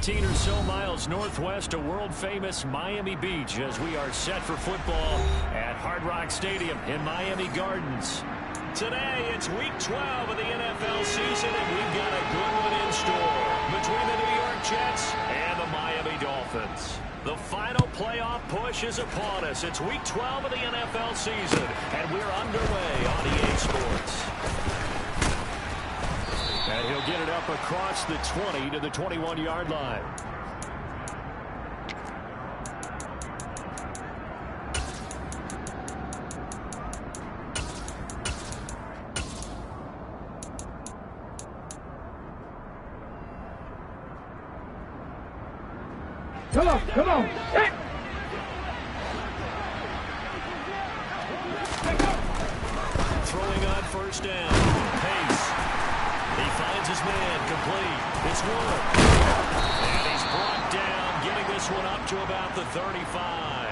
15 or so miles northwest of world-famous Miami Beach as we are set for football at Hard Rock Stadium in Miami Gardens. Today, it's Week 12 of the NFL season, and we've got a good one in store between the New York Jets and the Miami Dolphins. The final playoff push is upon us. It's Week 12 of the NFL season, and we're underway on EA Sports. And he'll get it up across the 20 to the 21-yard line. Come on, come on. Hey. Throwing on first down. Pace. He finds his man. Complete. It's Wood. And he's brought down, getting this one up to about the 35.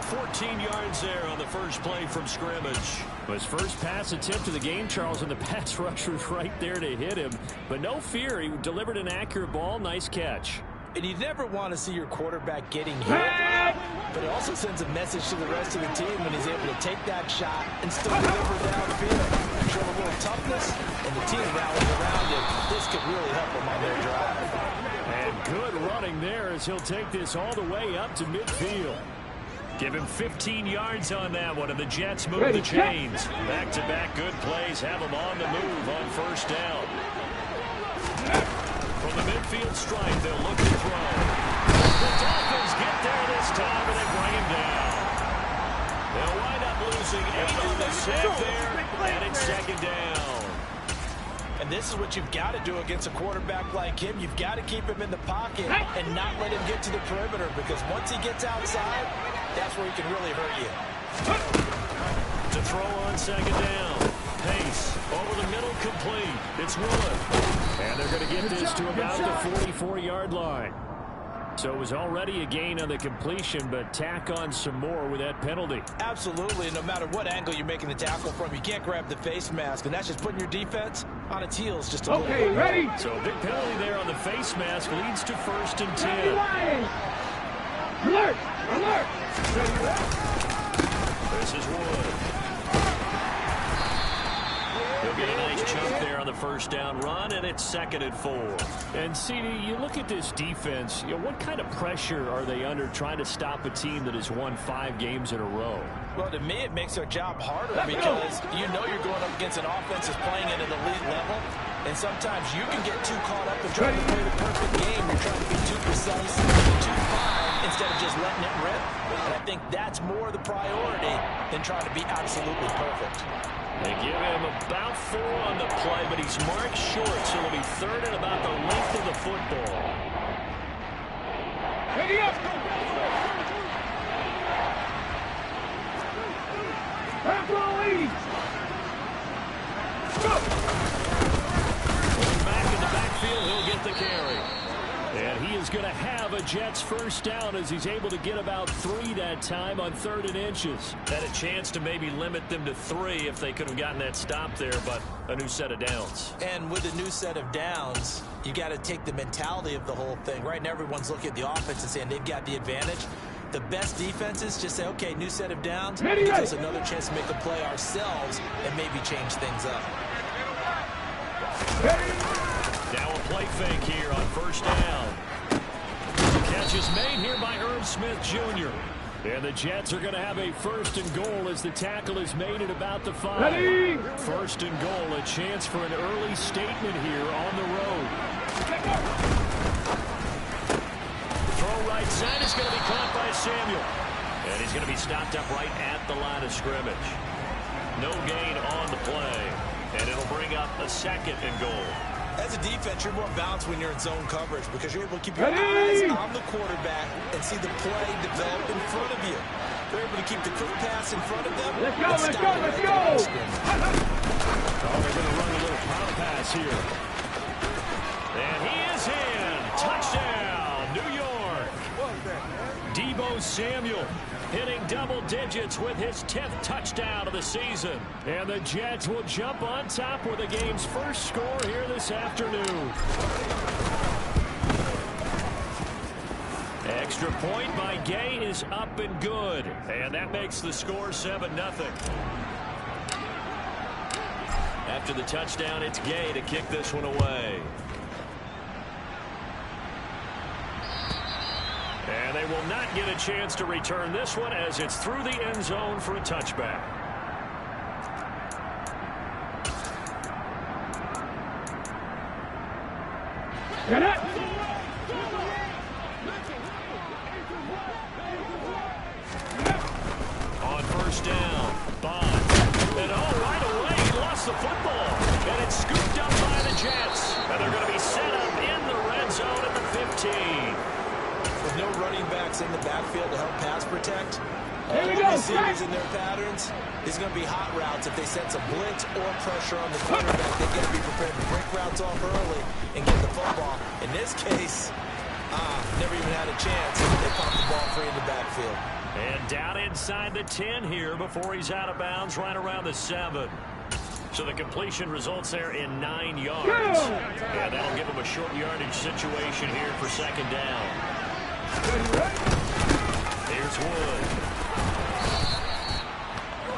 14 yards there on the first play from scrimmage. His first pass attempt of the game, Charles, and the pass rusher was right there to hit him. But no fear, he delivered an accurate ball. Nice catch. And you never want to see your quarterback getting hit, but it also sends a message to the rest of the team when he's able to take that shot and still deliver downfield. Show a little toughness, and the team rallying around him. This could really help him on their drive. And good running there as he'll take this all the way up to midfield. Give him 15 yards on that one, and the Jets move the chains. Back-to-back good plays have them on the move on first down. From the midfield stripe, they'll look to throw. The Dolphins get there this time, and they bring him down. They'll wind up losing 8 on the sack there, and it's second down. And this is what you've got to do against a quarterback like him. You've got to keep him in the pocket and not let him get to the perimeter, because once he gets outside, that's where he can really hurt you. To throw on second down. Pace over the middle, complete. It's Wood. And they're going to get this to about the 44-yard line. So it was already a gain on the completion, but tack on some more with that penalty. Absolutely. No matter what angle you're making the tackle from, you can't grab the face mask, and that's just putting your defense on its heels just a little bit. Ready? So a big penalty there on the face mask leads to 1st and 10. Alert! Alert! This is Wood. He'll get a nice chunk there on the first down run, and it's 2nd and 4. And, CD, you look at this defense, what kind of pressure are they under trying to stop a team that has won 5 games in a row? Well, to me, it makes their job harder because you know you're going up against an offense that's playing at an elite level, and sometimes you can get too caught up in trying to play the perfect game. You're trying to be too precise, too fine, instead of just letting it rip. And I think that's more the priority than trying to be absolutely perfect. They give him about 4 on the play, but he's marked short, so it'll be 3rd and about the length of the football. Ready up! Back in the backfield, he'll get the carry. And he is going to have a Jets first down as he's able to get about 3 that time on 3rd and inches. Had a chance to maybe limit them to 3 if they could have gotten that stop there, but a new set of downs. And with a new set of downs, you got to take the mentality of the whole thing. Right now, everyone's looking at the offense and saying they've got the advantage. The best defenses just say, okay, new set of downs. It gives us another chance to make a play ourselves and maybe change things up. Now a play fake here on first down. Catch is made here by Irv Smith Jr. And the Jets are going to have a 1st and goal as the tackle is made at about the 5. Ready? 1st and goal, a chance for an early statement here on the road. Throw right side is going to be caught by Samuel. And he's going to be stopped up right at the line of scrimmage. No gain on the play. And it'll bring up a 2nd and goal. As a defense, you're more balanced when you're in zone coverage because you're able to keep your eyes on the quarterback and see the play develop in front of you. They're able to keep the quick pass in front of them. Let's go, let's go, let's go! Oh, they're going to run a little power pass here. And he is in. Touchdown, New York. Deebo Samuel hitting double digits with his 10th touchdown of the season. And the Jets will jump on top with the game's first score here this afternoon. Extra point by Gay is up and good. And that makes the score 7-0. After the touchdown, it's Gay to kick this one away. And they will not get a chance to return this one as it's through the end zone for a touchback. Get it! On first down, Bonds. And right away, he lost the football. And it's scooped up by the Jets. And they're going to be set up in the red zone at the 15. With no running backs in the backfield to help pass protect, Here we all go, the receivers in their patterns, it's going to be hot routes. If they sense a blitz or pressure on the quarterback, they got to be prepared to break routes off early and get the football. In this case, never even had a chance. They popped the ball free in the backfield. And down inside the 10 here before he's out of bounds right around the 7. So the completion results there in 9 yards. And that'll give him a short yardage situation here for second down. Here's Wood.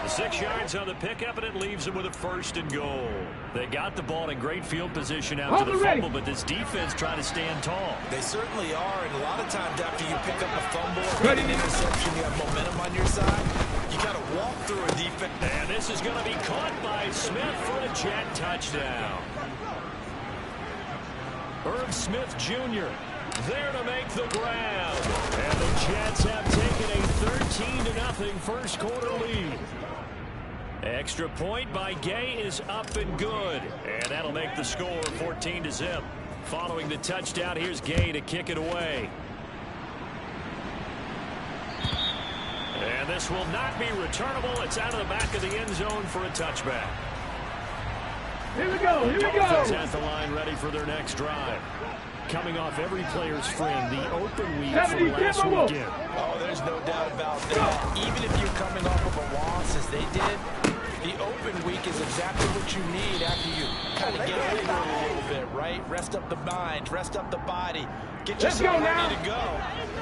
The 6 yards on the pickup, and it leaves them with a 1st and goal. They got the ball in great field position after the fumble, but this defense trying to stand tall. They certainly are, and a lot of times after you pick up a fumble or an interception, you have momentum on your side. You got to walk through a defense. And this is going to be caught by Smith for a Jet touchdown. Herb Smith Jr. there to make the grab. And the Jets have taken a 13-0 first quarter lead. Extra point by Gay is up and good. And that'll make the score 14-0. Following the touchdown, here's Gay to kick it away. And this will not be returnable. It's out of the back of the end zone for a touchback. Here we go, here we Dolphins go. at the line ready for their next drive. Coming off every player's friend, the open week from last weekend. Oh, there's no doubt about that. Even if you're coming off of a loss as they did, the open week is exactly what you need after you kind of get over it a little bit, right? Rest up the mind, rest up the body, get yourself ready to go.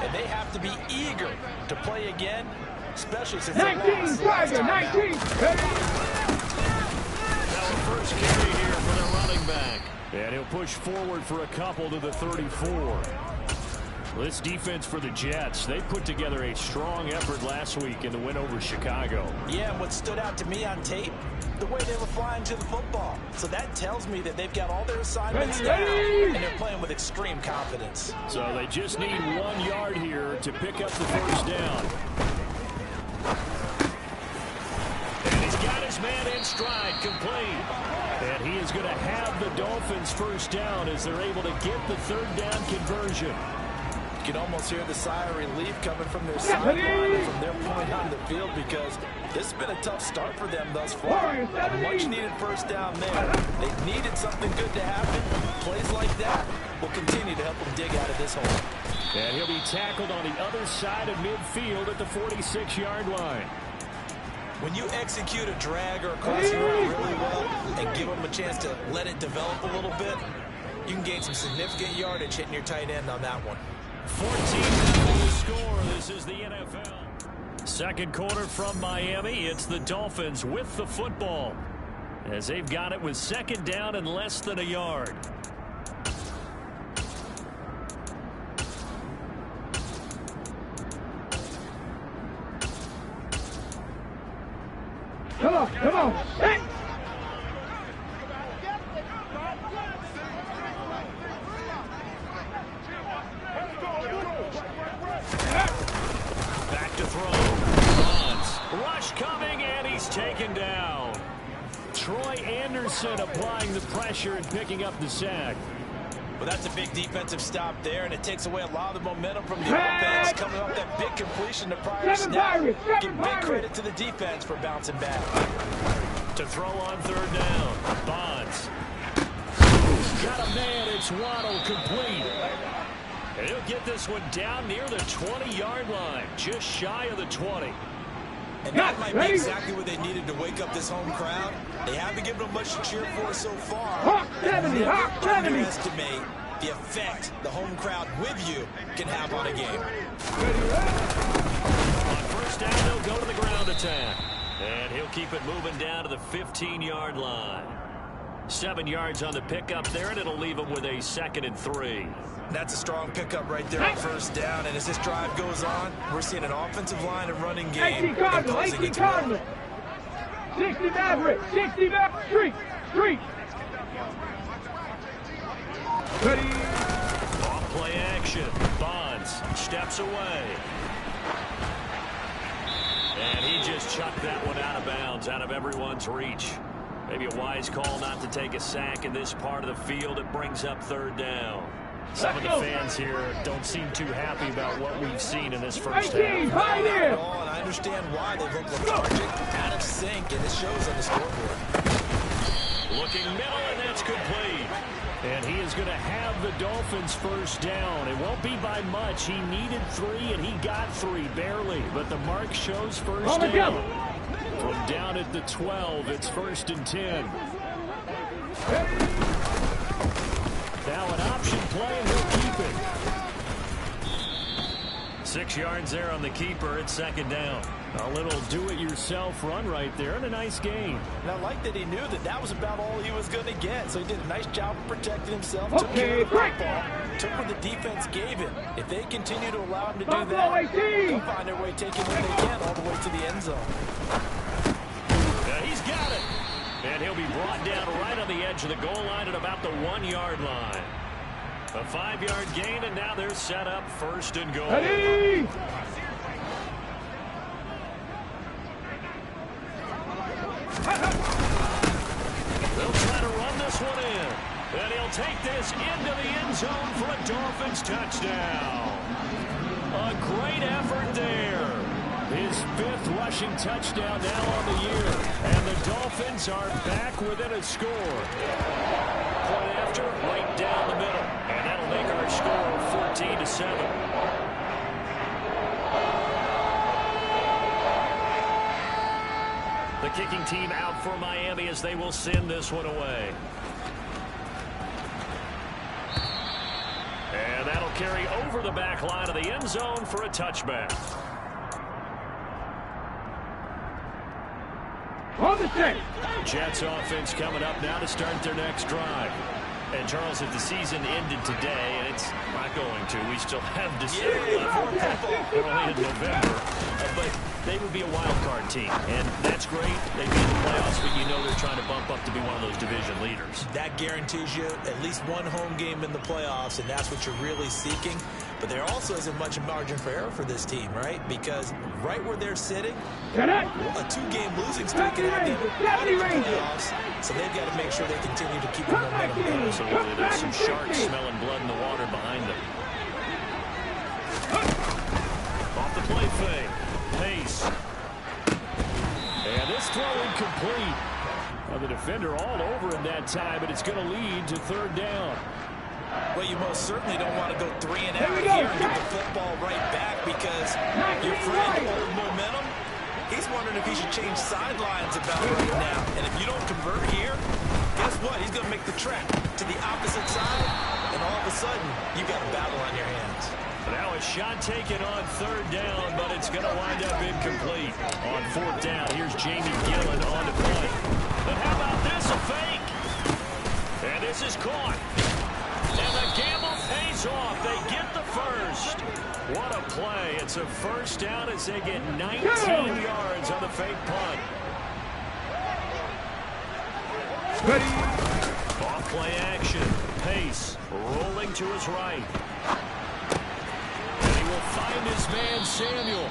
And they have to be eager to play again, especially since they 19, lost. Tiger, 19. Now a first carry here for their running back. And he'll push forward for a couple to the 34. This defense for the Jets, they put together a strong effort last week in the win over Chicago. Yeah, and what stood out to me on tape, the way they were flying to the football. So that tells me that they've got all their assignments down, and they're playing with extreme confidence. So they just need 1 yard here to pick up the first down. And he's got his man in stride, complete. And he is going to have the Dolphins first down as they're able to get the 3rd down conversion. You can almost hear the sigh of relief coming from their sideline, from their point on the field, because this has been a tough start for them thus far. A much-needed first down there. They needed something good to happen. Plays like that will continue to help them dig out of this hole. And he'll be tackled on the other side of midfield at the 46-yard line. When you execute a drag or a crossing route really well and give them a chance to let it develop a little bit, you can gain some significant yardage hitting your tight end on that one. 14-0 score. This is the NFL. Second quarter from Miami. It's the Dolphins with the football as they've got it with second down and less than a yard. Come on, come on. Hey. Back to throw. Bonds. Rush coming, and he's taken down. Troy Anderson applying the pressure and picking up the sack. Well, that's a big defensive stop there, and it takes away a lot of the momentum from the offense coming off that big completion to prior snap. Give big credit to the defense for bouncing back. To throw on 3rd down. Bonds. Got a man. It's Waddle, complete. And he'll get this one down near the 20-yard line, just shy of the 20. And that might be exactly what they needed to wake up this home crowd. They haven't given them much to cheer for so far. Hawk 70, Hawk 70. Underestimate the effect the home crowd with you can have on a game. On first down, they'll go to the ground attack. And he'll keep it moving down to the 15-yard line. 7 yards on the pickup there, and it'll leave him with a 2nd and 3. That's a strong pickup right there on first down. And as this drive goes on, we're seeing an offensive line and running game imposing its will. 60 Maverick, 60 Maverick, street. Ready. Off play action. Bonds steps away. And he just chucked that one out of bounds, out of everyone's reach. Maybe a wise call not to take a sack in this part of the field. It brings up 3rd down. Some of the fans here don't seem too happy about what we've seen in this first half. Right here. And I understand why they look lethargic, out of sync, and it shows on the scoreboard. Looking middle, and that's complete. And he is going to have the Dolphins first down. It won't be by much. He needed 3, and he got 3, barely. But the mark shows first down. From down at the 12, it's 1st and 10. Now an option play, and he'll keep it. 6 yards there on the keeper. It's 2nd down. A little do-it-yourself run right there, and a nice gain. And I like that he knew that that was about all he was going to get. So he did a nice job of protecting himself. Took care of the football. Took what the defense gave him. If they continue to allow him to do that, they'll find their way taking what they can all the way to the end zone. He's got it. And he'll be brought down right on the edge of the goal line at about the 1-yard line. A 5-yard gain, and now they're set up 1st and goal. Ready. They'll try to run this one in. And he'll take this into the end zone for a Dolphins touchdown. A great effort there. His 5th rushing touchdown now on the year. And the Dolphins are back within a score. Point after, right down the middle. And that'll make our score 14-7. The kicking team out for Miami as they will send this one away. And that'll carry over the back line of the end zone for a touchback. On the set. Jets offense coming up now to start their next drive. And Charles, if the season ended today, and it's not going to, we still have December left. We're only in November. But they would be a wild card team, and that's great. They'd be in the playoffs, but you know they're trying to bump up to be one of those division leaders. That guarantees you at least one home game in the playoffs, and that's what you're really seeking. But there also isn't much margin for error for this team, right? Because right where they're sitting, a 2-game losing streak can have them out of the playoffs. So they've got to make sure they continue to keep the momentum going. Absolutely. There's some sharks smelling blood in the water behind them. Off the play fake. Pace. And this throw incomplete. Well, the defender all over him that time, but it's going to lead to 3rd down. Well, you most certainly don't want to go 3 and out here and get the football right back because your friend old momentum, he's wondering if he should change sidelines about right now. And if you don't convert here, guess what? He's going to make the trek to the opposite side, and all of a sudden, you've got a battle on your hands. Now a shot taken on 3rd down, but it's going to wind up incomplete. On 4th down, here's Jamie Gillen on the play. But how about this, a fake? And this is caught. And the gamble pays off. They get the first. What a play. It's a first down as they get 19 yards on the fake punt. Ready. Off play action. Pace rolling to his right. And he will find his man Samuel.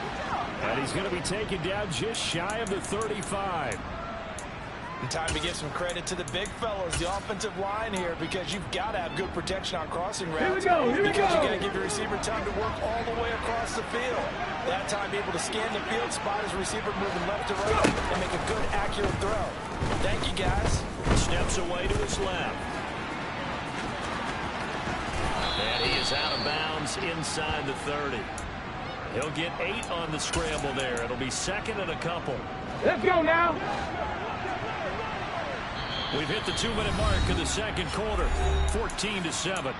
And he's going to be taken down just shy of the 35. And time to give some credit to the big fellows, the offensive line here, because you've got to have good protection on crossing routes. Here we go. Because you got to give your receiver time to work all the way across the field. That time, able to scan the field, spot his receiver moving left to right, and make a good, accurate throw. Thank you, guys. Steps away to his left. And he is out of bounds inside the 30. He'll get 8 on the scramble there. It'll be 2nd and a couple. Let's go now. We've hit the 2-minute mark of the second quarter. 14-7.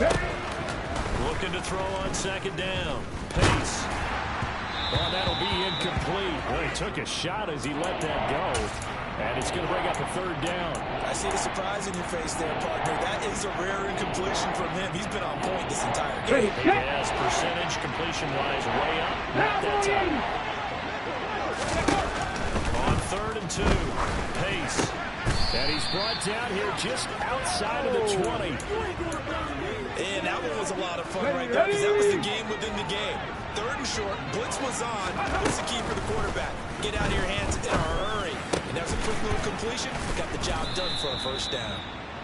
check. Looking to throw on second down. Pace. Oh, that'll be incomplete. Well, he took a shot as he let that go. And it's going to bring up a third down. I see the surprise in your face there, partner. That is a rare incompletion from him. He's been on point this entire game. Yes, percentage completion-wise way up. Not that time. On 3rd and 2. Pace. And he's brought down here just outside of the 20. And that one was a lot of fun right there because that was the game within the game. 3rd and short, blitz was on. What's the key for the quarterback? Get out of your hands in a hurry. And that was a quick little completion. Got the job done for a first down.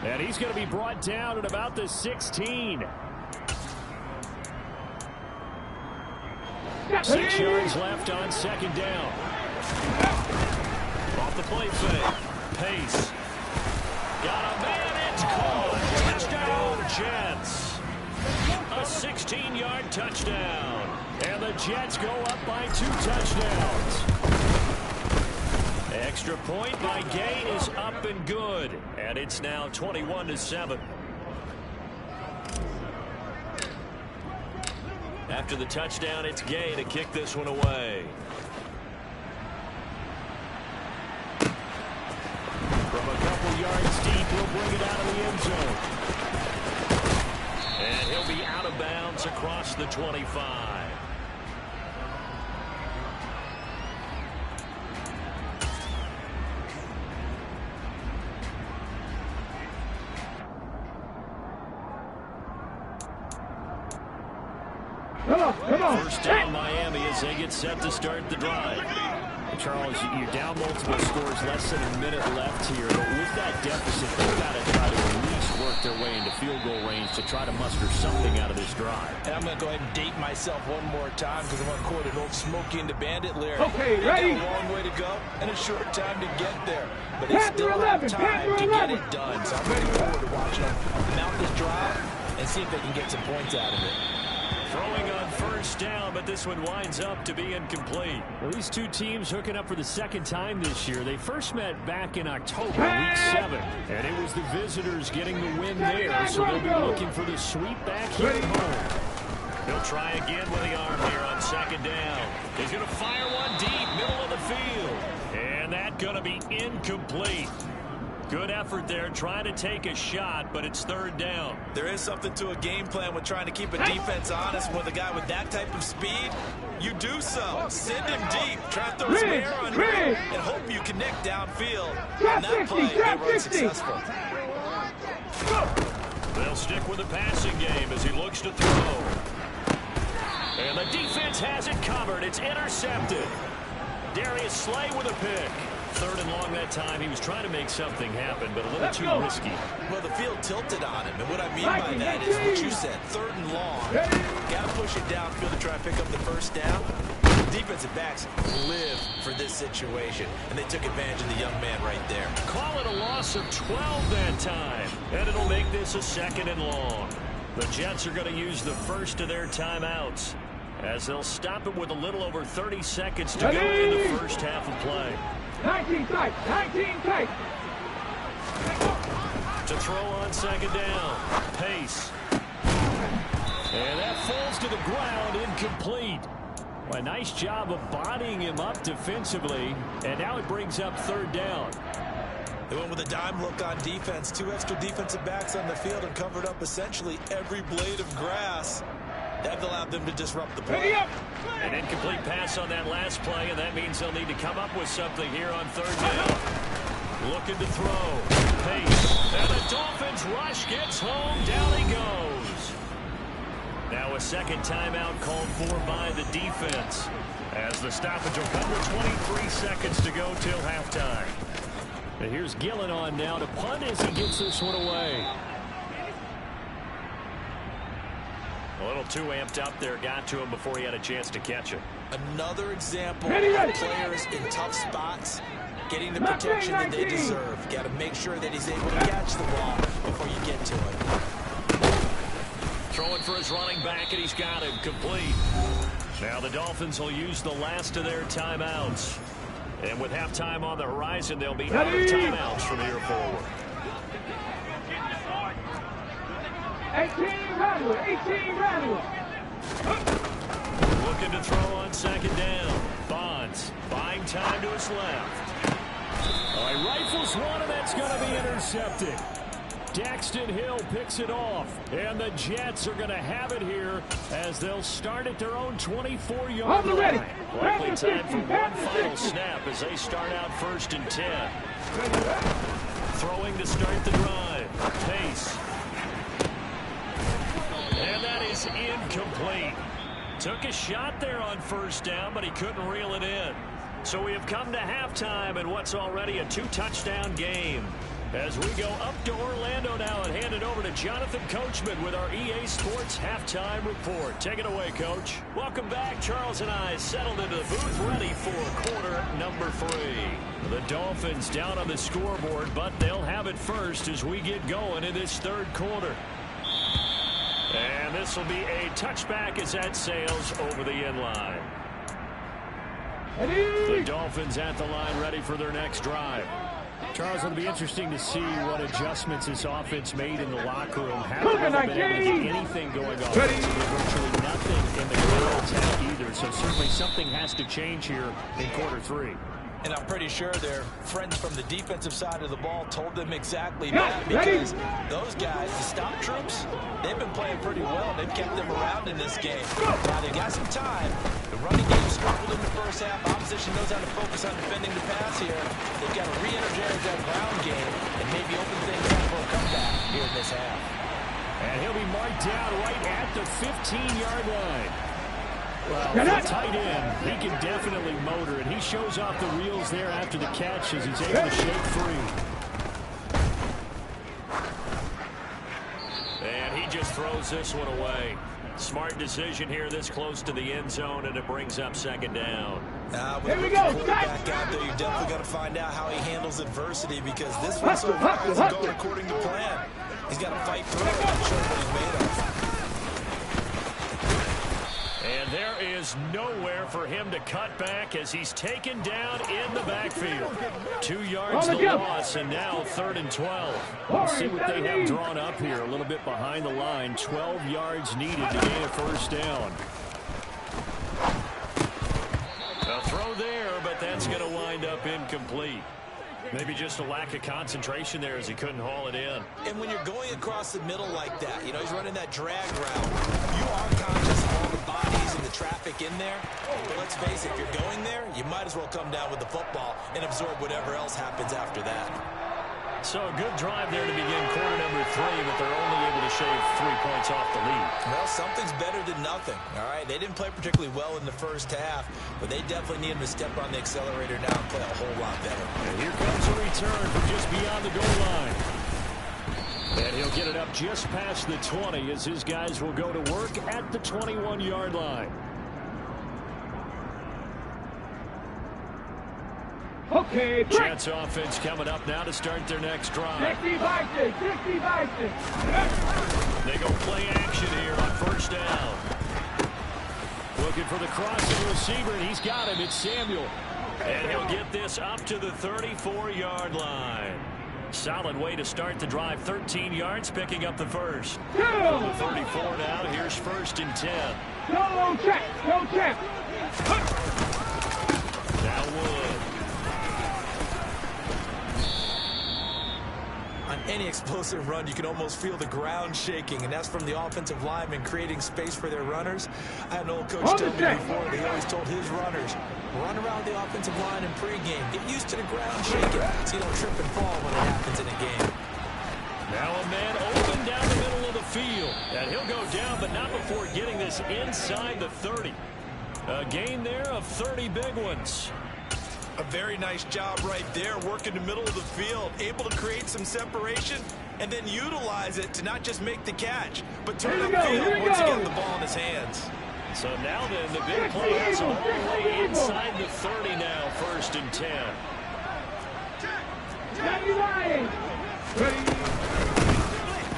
And he's going to be brought down at about the 16. 6 yards left on second down. Off the play fake. Pace. Got a man. It's caught. Touchdown, Jets. A 16-yard touchdown. And the Jets go up by 2 touchdowns. Extra point by Gay is up and good. And it's now 21-7. After the touchdown, it's Gay to kick this one away. From a couple yards deep, he'll bring it out of the end zone. And he'll be out of bounds across the 25. Come on. First down Miami as they get set to start the drive. Charles, you're down multiple scores, less than a minute left here. But with that deficit, they've got to try to at least work their way into field goal range to try to muster something out of this drive. And I'm going to go ahead and date myself one more time because I'm going to quote an old Smokey and the Bandit lyric. Okay, ready? They've got a long way to go and a short time to get there. But they still have time to get it done. So I'm looking forward to watching them mount this drive and see if they can get some points out of it. Throwing on first down, but this one winds up to be incomplete. Well, these two teams hooking up for the second time this year. They first met back in October, week 7. And it was the visitors getting the win there, so they'll be looking for the sweep back here at home. He'll try again with the arm here on second down. He's going to fire one deep, middle of the field. And that's going to be incomplete. Good effort there, trying to take a shot, but it's third down. There is something to a game plan with trying to keep a defense honest. With a guy with that type of speed, you do so. Send him deep, try to throw some air under him, and hope you connect downfield. On that play, they were unsuccessful. They'll stick with the passing game as he looks to throw. And the defense has it covered. It's intercepted. Darius Slay with a pick. Third and long that time. He was trying to make something happen, but a little too risky. Well, the field tilted on him, and what I mean by that is what you said, third and long. Got to push it downfield to try to pick up the first down. Defensive backs live for this situation, and they took advantage of the young man right there. Call it a loss of 12 that time, and it'll make this a second and long. The Jets are going to use the first of their timeouts as they'll stop it with a little over 30 seconds to go in the first half of play. 19 tight. To throw on second down. Pace. And that falls to the ground, incomplete. Well, a nice job of bodying him up defensively, and now it brings up third down. They went with a dime look on defense. 2 extra defensive backs on the field and covered up essentially every blade of grass. That allowed them to disrupt the play. An incomplete pass on that last play, and that means they'll need to come up with something here on third down. Looking to throw. Pace. And the Dolphins rush gets home. Down he goes. Now a second timeout called for by the defense, as the stoppage will come with 23 seconds to go till halftime. And here's Gillen on now to punt as he gets this one away. A little too amped up there, got to him before he had a chance to catch it. Another example of players in tough spots getting the protection that they deserve. Got to make sure that he's able to catch the ball before you get to him. Throwing for his running back, and he's got him complete. Now the Dolphins will use the last of their timeouts. And with halftime on the horizon, they'll be out of timeouts from here forward. 18 Radwood, 18 Radwood. Looking to throw on second down. Bonds buying time to his left. All right, rifles one, and that's going to be intercepted. Daxton Hill picks it off, and the Jets are going to have it here as they'll start at their own 24-yard line. Likely time for one final snap as they start out 1st and 10. Throwing to start the drive. Pace. And that is incomplete. Took a shot there on 1st down, but he couldn't reel it in. So we have come to halftime in what's already a 2-touchdown game. As we go up to Orlando now and hand it over to Jonathan Coachman with our EA Sports Halftime Report. Take it away, Coach. Welcome back. Charles and I settled into the booth ready for quarter number 3. The Dolphins down on the scoreboard, but they'll have it first as we get going in this 3rd quarter. And this will be a touchback as that sails over the end line. The Dolphins at the line ready for their next drive. Charles, it'll be interesting to see what adjustments this offense made in the locker room. Haven't really been able to get anything going on. Virtually nothing in the ground attack either. So certainly something has to change here in quarter 3. And I'm pretty sure their friends from the defensive side of the ball told them exactly that, because those guys, the stop troops, they've been playing pretty well. They've kept them around in this game. Now they've got some time. The running game struggled in the first half. Opposition knows how to focus on defending the pass here. They've got to re-energize that ground game and maybe open things up for a comeback here in this half. And he'll be marked down right at the 15-yard line. Well, for a tight end, he can definitely motor, and he shows off the wheels there after the catch as he's able to shake free. And he just throws this one away. Smart decision here this close to the end zone, and it brings up 2nd down. Here we go. Back out there, you definitely got to find out how he handles adversity, because this one so far hasn't gone according to plan. He's got to fight through it and show what he's made of. And there is nowhere for him to cut back as he's taken down in the backfield. 2 yards the loss, and now 3rd and 12. Let's see what they have drawn up here. A little bit behind the line. 12 yards needed to gain a 1st down. A throw there, but that's going to wind up incomplete. Maybe just a lack of concentration there as he couldn't haul it in. And when you're going across the middle like that, you know, he's running that drag route, you are conscious of all the bodies and the traffic in there. But let's face it, if you're going there, you might as well come down with the football and absorb whatever else happens after that. So a good drive there to begin quarter number 3, but they're only able to shave 3 points off the lead. Well, something's better than nothing, all right? They didn't play particularly well in the first half, but they definitely need him to step on the accelerator now and play a whole lot better. And here comes a return from just beyond the goal line. And he'll get it up just past the 20 as his guys will go to work at the 21-yard line. Okay, Jets offense coming up now to start their next drive. 60 Vikings, 60 Vikings. They go play action here on 1st down. Looking for the crossing receiver, and he's got him. It's Samuel. And he'll get this up to the 34-yard line. Solid way to start the drive. 13 yards, picking up the 1st. From the 34 now, here's 1st and 10. No check, no check. Now Wood. On any explosive run, you can almost feel the ground shaking, and that's from the offensive linemen creating space for their runners. I had an old coach tell me before, he always told his runners, run around the offensive line in pregame. Get used to the ground shaking so you don't trip and fall when it happens in a game. Now a man open down the middle of the field. And he'll go down, but not before getting this inside the 30. A gain there of 30 big ones. A very nice job right there, working the middle of the field, able to create some separation and then utilize it to not just make the catch, but turn upfield once he gets the ball in his hands. So now then, the big play has all the way inside the 30 now, 1st and 10.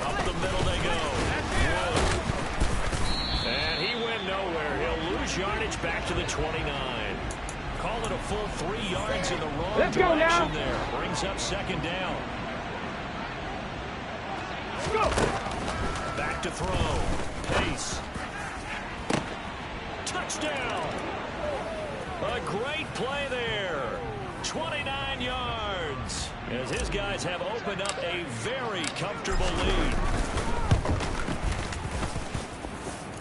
Up the middle they go. Wood. And he went nowhere. He'll lose yardage back to the 29. Call it a full 3 yards in the wrong Let's go now. direction there. Brings up second down. Go. Back to throw. Pace. Touchdown. A great play there. 29 yards. As his guys have opened up a very comfortable lead.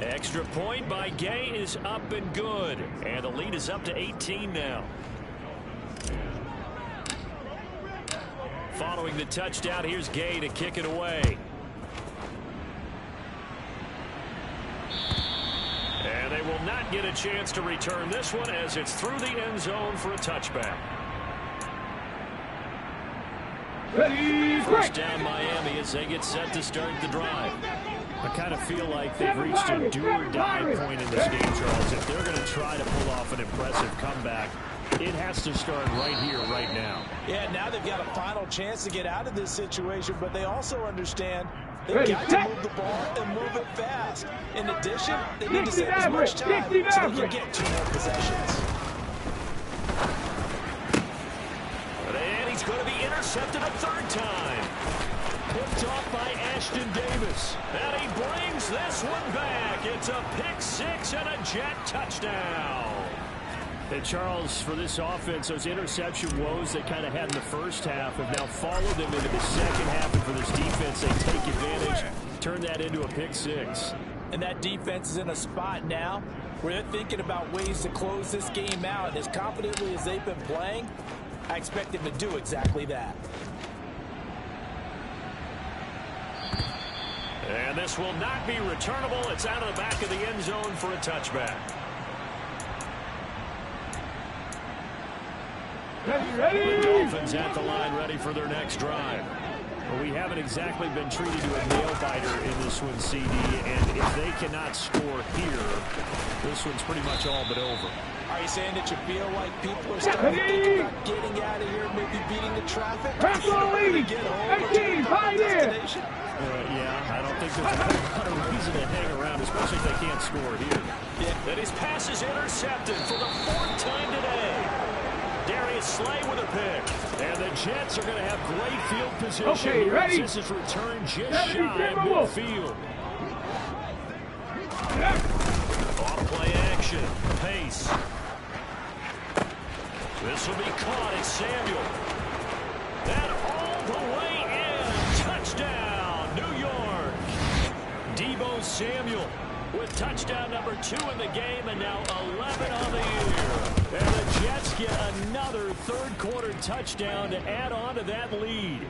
Extra point by Gay is up and good. And the lead is up to 18 now. Following the touchdown, here's Gay to kick it away. And they will not get a chance to return this one as it's through the end zone for a touchback. Ready, First down Miami as they get set to start the drive. I kind of feel like they've reached a do-or-die point in this game, Charles. If they're going to try to pull off an impressive comeback, it has to start right here, right now. Yeah, now they've got a final chance to get out of this situation, but they also understand they've got to move the ball and move it fast. In addition, they need to save as much time so they can get 2 more possessions. And he's going to be intercepted a 3rd time. Picked off by Ashton Davis. And he brings this one back. It's a pick 6 and a Jet touchdown. And Charles, for this offense, those interception woes they kind of had in the first half have now followed them into the second half. And for this defense, they take advantage, turn that into a pick 6. And that defense is in a spot now where they're thinking about ways to close this game out. And as confidently as they've been playing, I expect them to do exactly that. And this will not be returnable. It's out of the back of the end zone for a touchback. The Dolphins at the line ready for their next drive. Well, we haven't exactly been treated to a nail-biter in this one, CD, and if they cannot score here, this one's pretty much all but over. Are you saying that you feel like people are starting to think about getting out of here, maybe beating the traffic? Lead. 18, pioneer. Yeah, I don't think there's a lot of reason to hang around, especially if they can't score here. Yeah. And his pass is intercepted for the 4th time today. Darius Slay with a pick. And the Jets are going to have great field position. Okay, ready? This is returned just shy of midfield. Off play action. Pace. This will be caught. It's Samuel. And all the way in. Touchdown, New York. Deebo Samuel with touchdown number 2 in the game and now 11 on the year. And the Jets get another 3rd quarter touchdown to add on to that lead.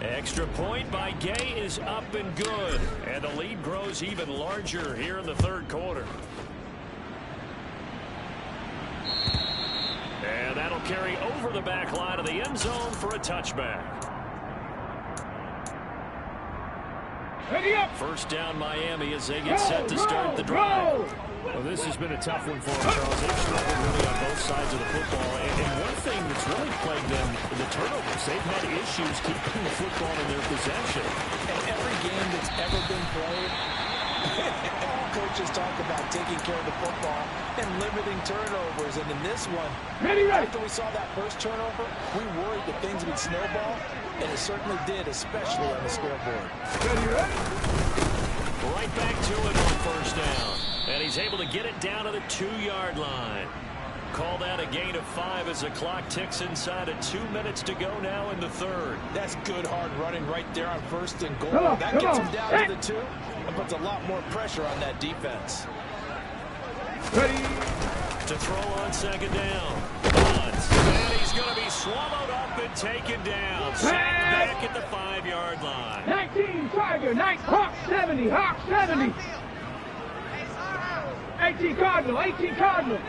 Extra point by Gay is up and good. And the lead grows even larger here in the 3rd quarter. And that'll carry over the back line of the end zone for a touchback. Ready up. First down Miami as they get set to start the drive. Well, this has been a tough one for them, Charles. They've struggled really on both sides of the football. And one thing that's really plagued them, the turnovers. They've had issues keeping the football in their possession. And every game that's ever been played, all coaches talk about taking care of the football and limiting turnovers. And in this one, after we saw that first turnover, we worried that things would snowball. And it certainly did, especially on the scoreboard. Right back to it on first down. And he's able to get it down to the 2-yard line. Call that a gain of 5 as the clock ticks inside of 2 minutes to go now in the 3rd. That's good hard running right there on 1st and goal. That gets him down to the 2 and puts a lot more pressure on that defense. Ready. To throw on 2nd down. And he's going to be swallowed up and taken down. Sacked back at the 5-yard line. 19 Tiger, Hawk 70, Hawk 70. 18 Cardinal, 18 Cardinal.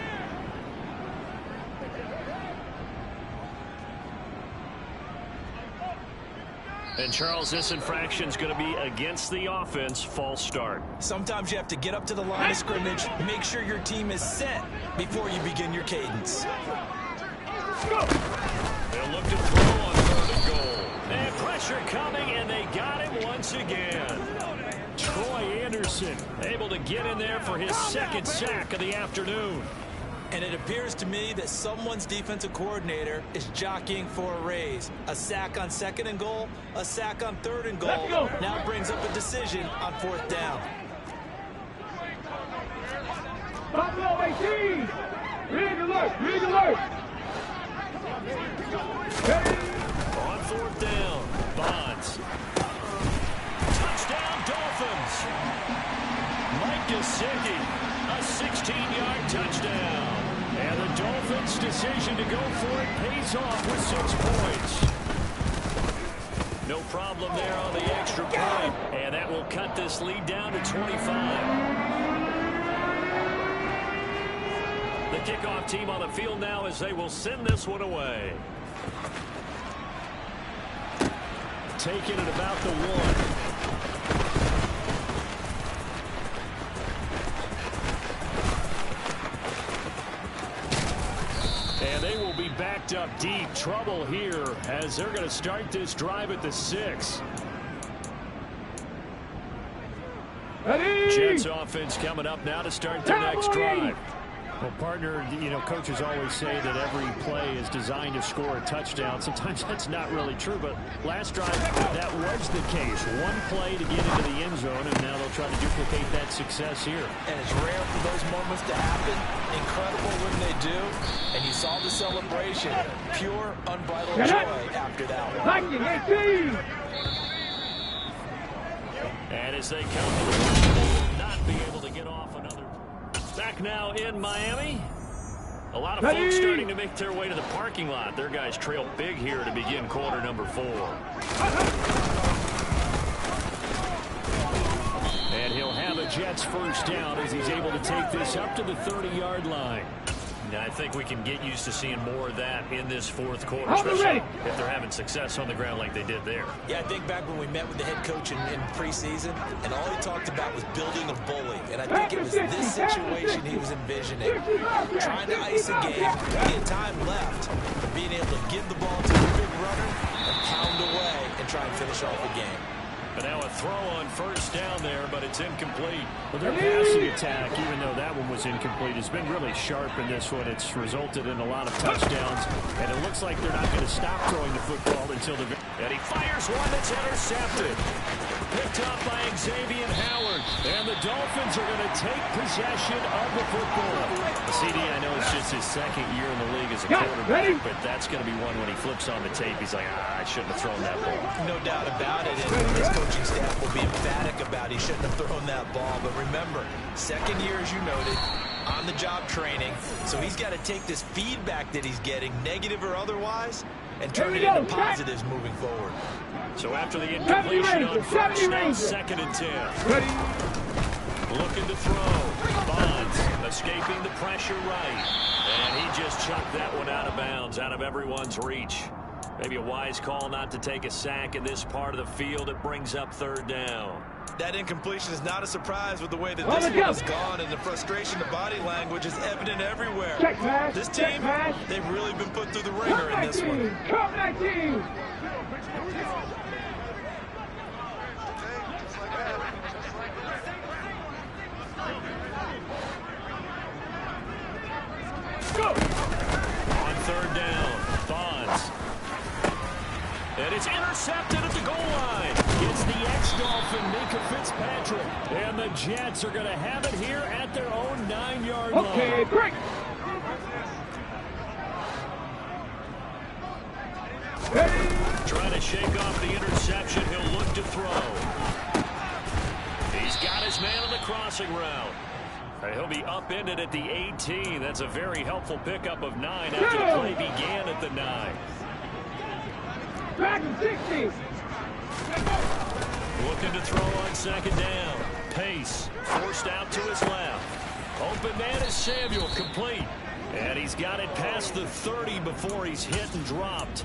And Charles, this infraction is going to be against the offense. False start. Sometimes you have to get up to the line of scrimmage, make sure your team is set before you begin your cadence. They'll look to throw on 3rd and goal. And pressure coming, and they got him once again. Troy Anderson able to get in there for his 2nd sack of the afternoon. And it appears to me that someone's defensive coordinator is jockeying for a raise. A sack on 2nd and goal, a sack on 3rd and goal. Now brings up a decision on 4th down. Buffalo 18! Rig alert! Rig alert! On 4th down, Bonds. Touchdown, Dolphins. Mike Gesicki, a 16-yard touchdown. And the Dolphins' decision to go for it pays off with 6 points. No problem there on the extra point. And that will cut this lead down to 25. The kickoff team on the field now as they will send this one away. Taking it about the 1. And they will be backed up deep. Trouble here as they're going to start this drive at the 6. Jets offense coming up now to start their next drive. Well, partner, you know, coaches always say that every play is designed to score a touchdown. Sometimes that's not really true, but last drive, that was the case. One play to get into the end zone, and now they'll try to duplicate that success here. And it's rare for those moments to happen. Incredible when they do. And you saw the celebration. Pure, unbridled joy after that one. And as they come to the line, they will not be able to get off another. Back now in Miami. A lot of folks starting to make their way to the parking lot. Their guys trail big here to begin quarter number 4. And he'll have a Jets first down as he's able to take this up to the 30-yard line. Now, I think we can get used to seeing more of that in this 4th quarter, especially if they're having success on the ground like they did there. Yeah, I think back when we met with the head coach in preseason, and all he talked about was building a bully. And I think it was this situation he was envisioning. Trying to ice a game, he had time left, but being able to give the ball to the big runner and pound away and try and finish off a game. But now a throw on first down there, but it's incomplete. Well, their passing attack, even though that one was incomplete, has been really sharp in this one. It's resulted in a lot of touchdowns, and it looks like they're not going to stop throwing the football until the... And he fires one that's intercepted. Picked up by Xavier Howard. And the Dolphins are going to take possession of the football. CD, I know it's just his 2nd year in the league as a quarterback, but that's going to be one when he flips on the tape. He's like, I shouldn't have thrown that ball. No doubt about it. And his coaching staff will be emphatic about he shouldn't have thrown that ball. But remember, 2nd year, as you noted, on-the-job training. So he's got to take this feedback that he's getting, negative or otherwise, and turn it into positives moving forward. So after the incompletion on first, now 2nd and 10. Looking to throw. Bonds escaping the pressure right. And he just chucked that one out of bounds, out of everyone's reach. Maybe a wise call not to take a sack in this part of the field. It brings up 3rd down. That incompletion is not a surprise with the way that this one has gone, and the frustration, the body language is evident everywhere. This team, they've really been put through the ringer in this one. On 3rd down, Bonds. And it's intercepted at the goal line. It's the ex-Dolphin, Minka Fitzpatrick. And the Jets are going to have it here at their own 9-yard line. Okay, break. Trying to shake off the interception. He'll look to throw. He's got his man on the crossing route. He'll be upended at the 18. That's a very helpful pickup of 9 after the play began at the 9. Back in 60. Looking to throw on 2nd down. Pace forced out to his left. Open man is Samuel, complete. And he's got it past the 30 before he's hit and dropped.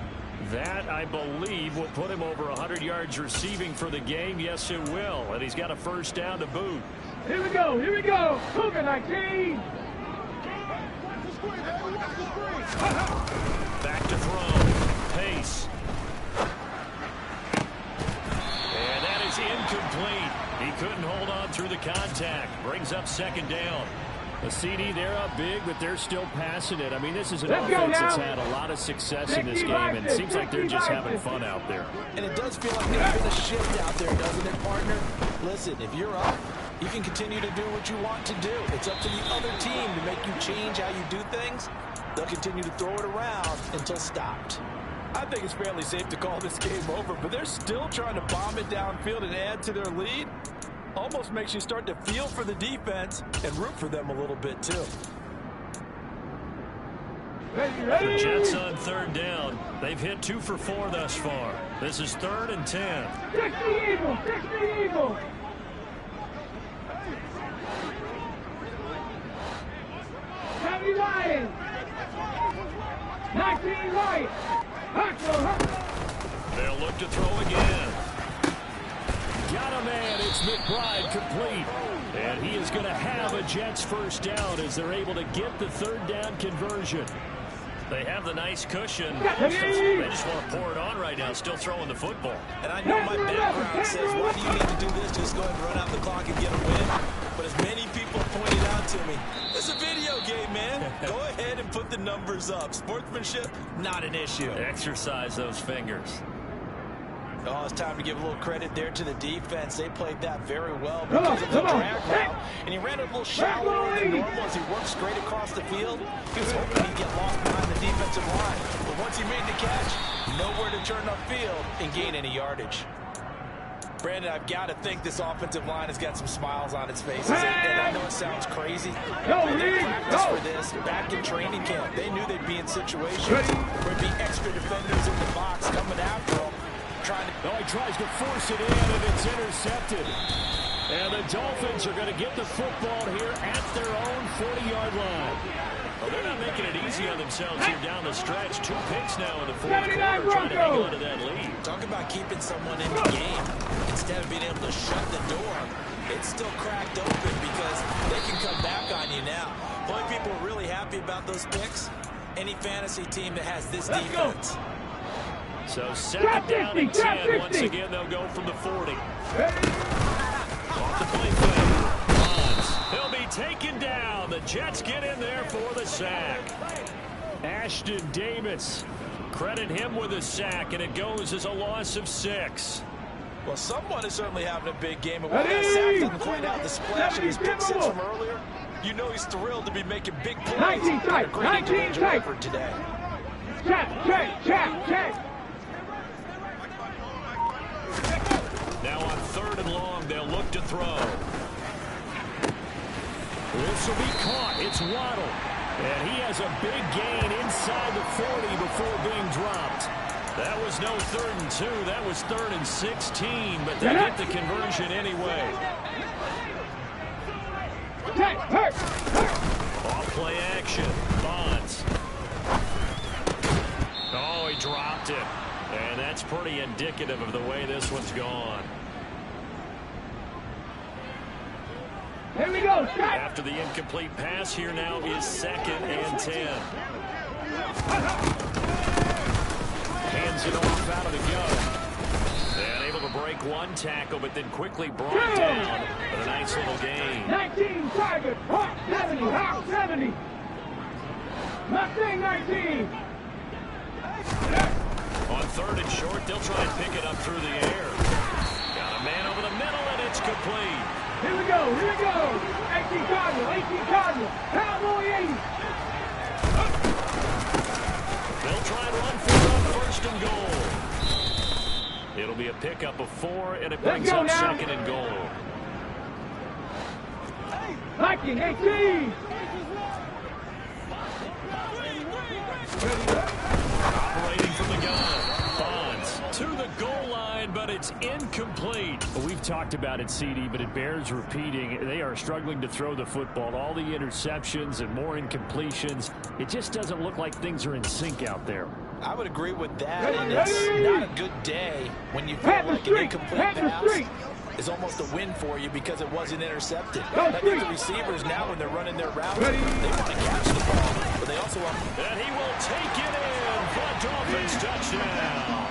That, I believe, will put him over 100 yards receiving for the game. Yes, it will. And he's got a first down to boot. Here we go. Here we go. Cougar 19. Back to throw. Pace. And that is incomplete. He couldn't hold on through the contact. Brings up 2nd down. A CD, they're up big, but they're still passing it. I mean, this is an offense that's had a lot of success in this game, and it seems like they're just having fun out there. And it does feel like there's been a shift out there, doesn't it, partner? Listen, if you're up, you can continue to do what you want to do. It's up to the other team to make you change how you do things. They'll continue to throw it around until stopped. I think it's fairly safe to call this game over, but they're still trying to bomb it downfield and add to their lead. Almost makes you start to feel for the defense and root for them a little bit, too. The Jets on third down. They've hit 2 for 4 thus far. This is 3rd and 10. 60 Eagles, 60 Eagles. Heavy Lions. 19 Lions. They'll look to throw again. Got a man. It's McBride complete. And he is going to have a Jets first down as they're able to get the 3rd down conversion. They have the nice cushion. They just want to pour it on right now, still throwing the football. And I know my background says, why do you need to do this? Just go ahead and run out the clock and get a win. But as many people pointed out to me, it's a video game, man. Go ahead and put the numbers up. Sportsmanship, not an issue. Exercise those fingers. Oh, it's time to give a little credit there to the defense. They played that very well because of the drag route. And he ran it a little shallower than normal as he worked straight across the field. He was hoping he'd get lost behind the defensive line. But once he made the catch, nowhere to turn upfield and gain any yardage. Brandon, I've got to think this offensive line has got some smiles on its faces. And I know it sounds crazy. They practiced for this back in training camp. They knew they'd be in situations where there'd be extra defenders in the box coming after them. He tries to force it in, and it's intercepted. And the Dolphins are going to get the football here at their own 40-yard line. Well, they're not making it easy on themselves here down the stretch. 2 picks now in the 4th quarter, trying to hang on to that lead. Talk about keeping someone in the game. Instead of being able to shut the door, it's still cracked open because they can come back on you now. The only people are really happy about those picks, any fantasy team that has this defense. So 2nd down and 10. Once again, they'll go from the 40. Off the play fake. Bonds. He'll be taken down. The Jets get in there for the sack. Ashton Davis. Credit him with a sack, and it goes as a loss of 6. Well, someone is certainly having a big game. And while that sack doesn't quite have the splash of his pick six from earlier, you know he's thrilled to be making big plays. 19 tight, Great individual effort today. Check. Now on 3rd and long, they'll look to throw. This will be caught. It's Waddle. And he has a big gain inside the 40 before being dropped. That was no 3rd and 2. That was 3rd and 16, but they get the conversion anyway. Off play action. Bonds. Oh, he dropped it. And that's pretty indicative of the way this one's gone. Here we go. After the incomplete pass, here now is 2nd and 10. Hands it off out of the gun. And able to break 1 tackle, but then quickly brought down with a nice little gain. 19 Tigers. Hawk 70. Hawk 70. Mustang 19. On 3rd and short, they'll try and pick it up through the air. Got a man over the middle, and it's complete. Here we go. 18 Cardinal. Cowboy 80. They'll try and run for it on 1st and goal. It'll be a pickup of 4, and it brings up 2nd and goal. 18. Operating from the gun. Bonds to the goal line, but it's incomplete. Well, we've talked about it, CD, but it bears repeating. They are struggling to throw the football. All the interceptions and more incompletions. It just doesn't look like things are in sync out there. I would agree with that, and it's not a good day when you feel like an incomplete pass is almost a win for you because it wasn't intercepted. That means the receivers now, when they're running their route, they want to catch the ball, but they also want... And he will take it in for a Dolphins touchdown.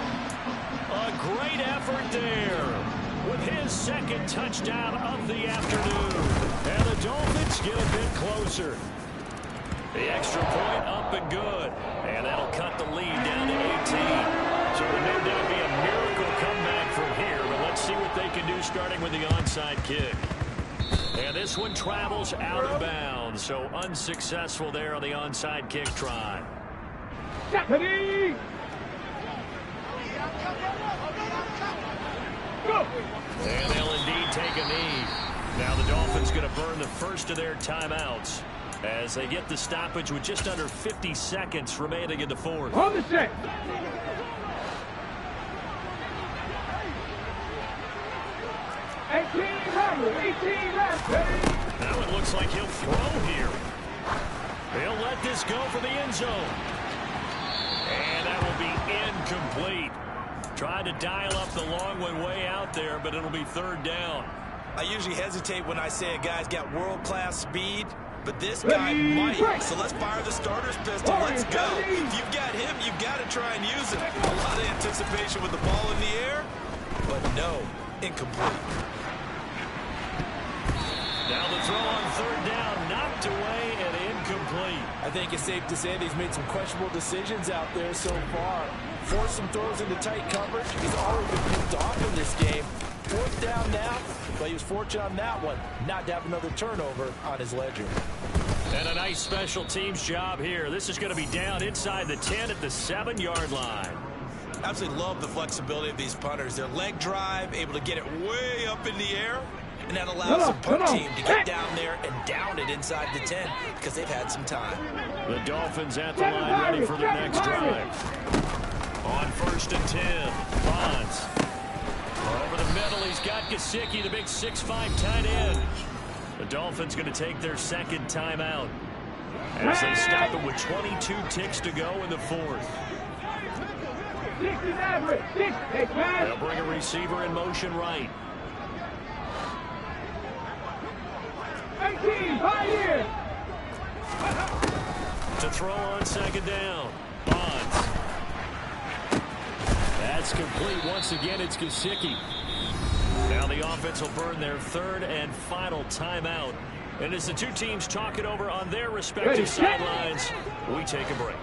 A great effort there with his the second touchdown of the afternoon. And the Dolphins get a bit closer. The extra point up and good. And that'll cut the lead down to 18. So there may not be a miracle comeback from here, but let's see what they can do starting with the onside kick. And this one travels out of bounds, so unsuccessful there on the onside kick try. Ready? Go! And they'll indeed take a knee. Now the Dolphins going to burn the first of their timeouts as they get the stoppage with just under 50 seconds remaining in the fourth. On the set. Now it looks like he'll throw here. He'll let this go for the end zone. And that will be incomplete. Tried to dial up the long one way out there, but it'll be third down. I usually hesitate when I say a guy's got world-class speed, but this guy might. So let's fire the starter's pistol. Let's go. If you've got him, you've got to try and use him. A lot of anticipation with the ball in the air, but no, incomplete. Now the throw on third down, knocked away and incomplete. I think it's safe to say that he's made some questionable decisions out there so far. Forced some throws into tight coverage. He's already been picked off in this game. Fourth down now, but he was fortunate on that one not to have another turnover on his ledger. And a nice special teams job here. This is going to be down inside the 10 at the 7-yard line. Absolutely love the flexibility of these punters. Their leg drive, able to get it way up in the air. And that allows the punt team to get down there and down it inside the 10 because they've had some time. The Dolphins at the line ready for their next drive. On first and 10, Bonds. Over the middle, he's got Gesicki, the big 6'5" tight end. The Dolphins going to take their second timeout as they stop it with 22 ticks to go in the fourth. They'll bring a receiver in motion right. 18, 5 years. To throw on second down. Bonds. That's complete. Once again, it's Gesicki. Now the offense will burn their third and final timeout. And as the two teams talk it over on their respective sidelines, we take a break.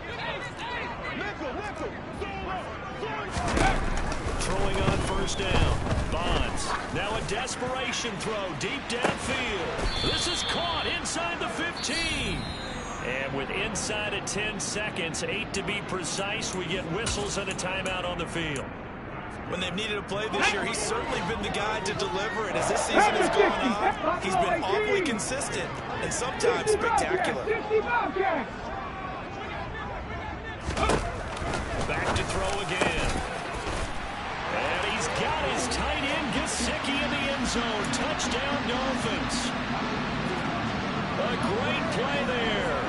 Throwing on first down. Bonds. Now a desperation throw deep downfield. This is caught inside the 15. And with inside of 10 seconds, 8 to be precise, we get whistles and a timeout on the field. When they've needed a play this year, he's certainly been the guy to deliver. And as this season has gone on, he's been awfully consistent and sometimes spectacular. Back to throw again. And he's got his tight end, Gesicki, in the end zone. Touchdown, Dolphins. A great play there.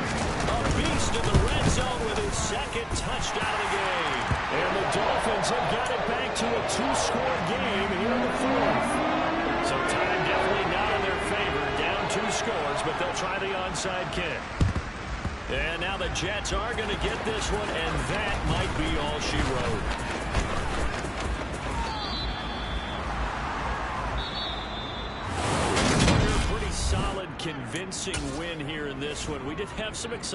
A beast in the red zone with his second touchdown of the game. And the Dolphins have got it back to a 2-score game here in the fourth. So time definitely not in their favor. Down 2 scores, but they'll try the onside kick. And now the Jets are going to get this one, and that might be all she wrote. Solid, convincing win here in this one. We did have some excitement.